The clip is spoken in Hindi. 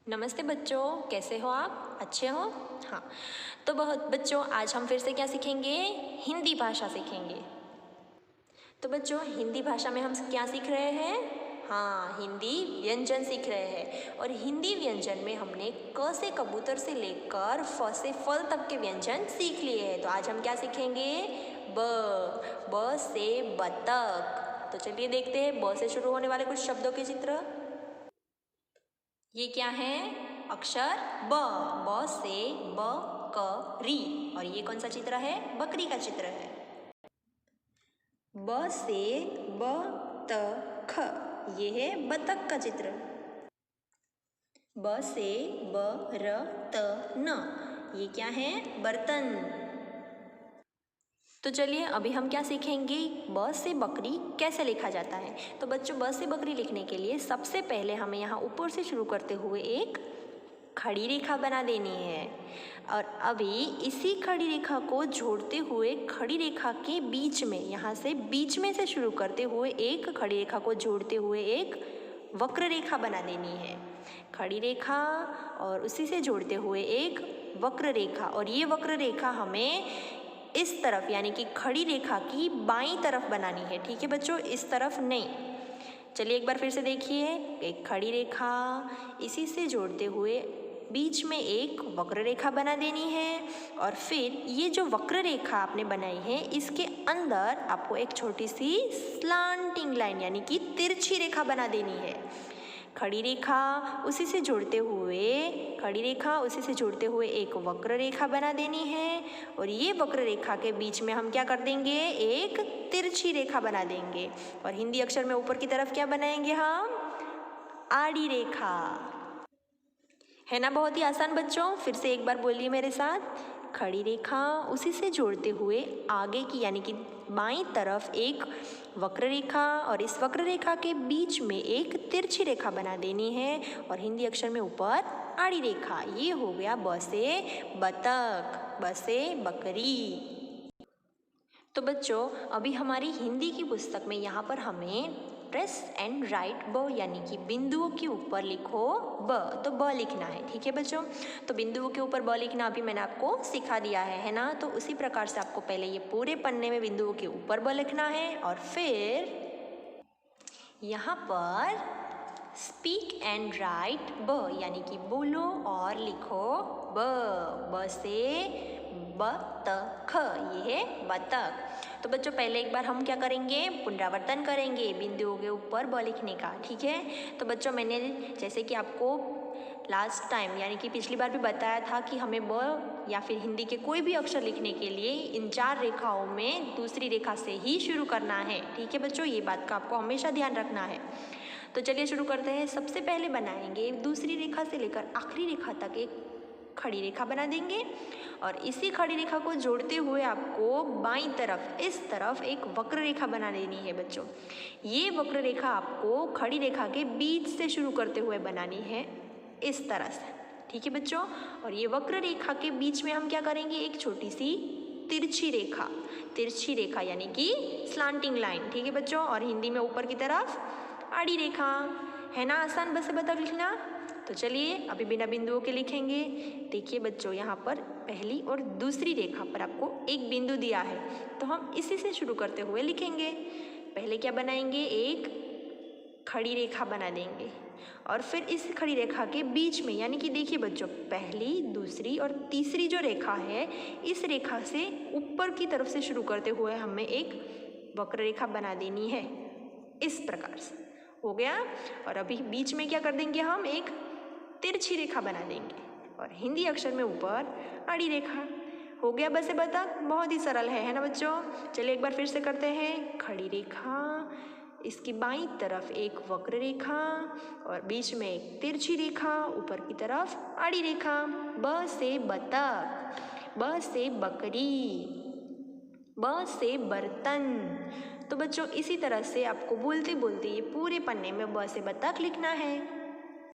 नमस्ते बच्चों, कैसे हो आप? अच्छे हो? हाँ, तो बहुत बच्चों आज हम फिर से क्या सीखेंगे? हिंदी भाषा सीखेंगे। तो बच्चों हिंदी भाषा में हम क्या सीख रहे हैं? हाँ, हिंदी व्यंजन सीख रहे हैं। और हिंदी व्यंजन में हमने क से कबूतर से लेकर फ से फल तक के व्यंजन सीख लिए हैं। तो आज हम क्या सीखेंगे? ब से बतख। तो चलिए देखते हैं ब से शुरू होने वाले कुछ शब्दों के चित्र। ये क्या है? अक्षर ब। ब से बकरी। और ये कौन सा चित्र है? बकरी का चित्र है। ब से बतख, ये है बतख का चित्र। ब से बरतन, ये क्या है? बर्तन। तो चलिए अभी हम क्या सीखेंगे? ब से बकरी कैसे लिखा जाता है। तो बच्चों ब से बकरी लिखने के लिए सबसे पहले हमें यहाँ ऊपर से शुरू करते हुए एक खड़ी रेखा बना देनी है। और अभी इसी खड़ी रेखा को जोड़ते हुए खड़ी रेखा के बीच में, यहाँ से बीच में से शुरू करते हुए एक खड़ी रेखा को जोड़ते हुए एक वक्र रेखा बना देनी है। खड़ी रेखा और उसी से जोड़ते हुए एक वक्र रेखा, और ये वक्र रेखा हमें इस तरफ यानी कि खड़ी रेखा की बाईं तरफ बनानी है। ठीक है बच्चों, इस तरफ नहीं। चलिए एक बार फिर से देखिए, एक खड़ी रेखा इसी से जोड़ते हुए बीच में एक वक्र रेखा बना देनी है। और फिर ये जो वक्र रेखा आपने बनाई है इसके अंदर आपको एक छोटी सी स्लांटिंग लाइन यानी कि तिरछी रेखा बना देनी है। खड़ी रेखा उसी से जोड़ते हुए एक वक्र रेखा बना देनी है। और ये वक्र रेखा के बीच में हम क्या कर देंगे? एक तिरछी रेखा बना देंगे। और हिंदी अक्षर में ऊपर की तरफ क्या बनाएंगे हम? आड़ी रेखा। है ना बहुत ही आसान बच्चों? फिर से एक बार बोलिए मेरे साथ। खड़ी रेखा उसी से जोड़ते हुए आगे की यानी कि बाईं तरफ एक वक्र रेखा, और इस वक्र रेखा के बीच में एक तिरछी रेखा बना देनी है। और हिंदी अक्षर में ऊपर आड़ी रेखा। ये हो गया ब से बतख, ब से बकरी। तो बच्चों अभी हमारी हिंदी की पुस्तक में यहाँ पर हमें प्रेस एंड राइट ब यानी कि बिंदुओं के ऊपर लिखो ब, तो ब लिखना है। ठीक है बच्चों, तो बिंदुओं के ऊपर ब लिखना अभी मैंने आपको सिखा दिया है ना। तो उसी प्रकार से आपको पहले ये पूरे पन्ने में बिंदुओं के ऊपर ब लिखना है, और फिर यहाँ पर स्पीक एंड राइट ब यानी कि बोलो और लिखो ब से बतख, ये है बतख। तो बच्चों पहले एक बार हम क्या करेंगे? पुनरावर्तन करेंगे बिंदुओं के ऊपर ब लिखने का। ठीक है, तो बच्चों मैंने जैसे कि आपको लास्ट टाइम यानी कि पिछली बार भी बताया था कि हमें ब या फिर हिंदी के कोई भी अक्षर लिखने के लिए इन 4 रेखाओं में दूसरी रेखा से ही शुरू करना है। ठीक है बच्चों, ये बात का आपको हमेशा ध्यान रखना है। तो चलिए शुरू करते हैं। सबसे पहले बनाएंगे दूसरी रेखा से लेकर आखिरी रेखा तक एक खड़ी रेखा बना देंगे। और इसी खड़ी रेखा को जोड़ते हुए आपको बाईं तरफ इस तरफ एक वक्र रेखा बना देनी है बच्चों। ये वक्र रेखा आपको खड़ी रेखा के बीच से शुरू करते हुए बनानी है, इस तरह से। ठीक है बच्चों, और ये वक्र रेखा के बीच में हम क्या करेंगे? एक छोटी सी तिरछी रेखा यानी कि स्लांटिंग लाइन। ठीक है बच्चों, और हिंदी में ऊपर की तरफ आड़ी रेखा। है ना आसान बस बता लिखना? तो चलिए अभी बिना बिंदुओं के लिखेंगे। देखिए बच्चों यहाँ पर पहली और दूसरी रेखा पर आपको एक बिंदु दिया है, तो हम इसी से शुरू करते हुए लिखेंगे। पहले क्या बनाएंगे? एक खड़ी रेखा बना देंगे, और फिर इस खड़ी रेखा के बीच में यानी कि देखिए बच्चों पहली, दूसरी और तीसरी जो रेखा है इस रेखा से ऊपर की तरफ से शुरू करते हुए हमें एक वक्र रेखा बना देनी है, इस प्रकार से। हो गया। और अभी बीच में क्या कर देंगे? हम एक तिरछी रेखा बना देंगे, और हिंदी अक्षर में ऊपर आड़ी रेखा। हो गया बस बतख। बहुत ही सरल है ना बच्चों? चलिए एक बार फिर से करते हैं। खड़ी रेखा, इसकी बाईं तरफ एक वक्र रेखा, और बीच में एक तिरछी रेखा, ऊपर की तरफ आड़ी रेखा। ब से बतख, ब से बकरी, ब से बर्तन। तो बच्चों इसी तरह से आपको बोलते बोलते ये पूरे पन्ने में ब से बतख लिखना है।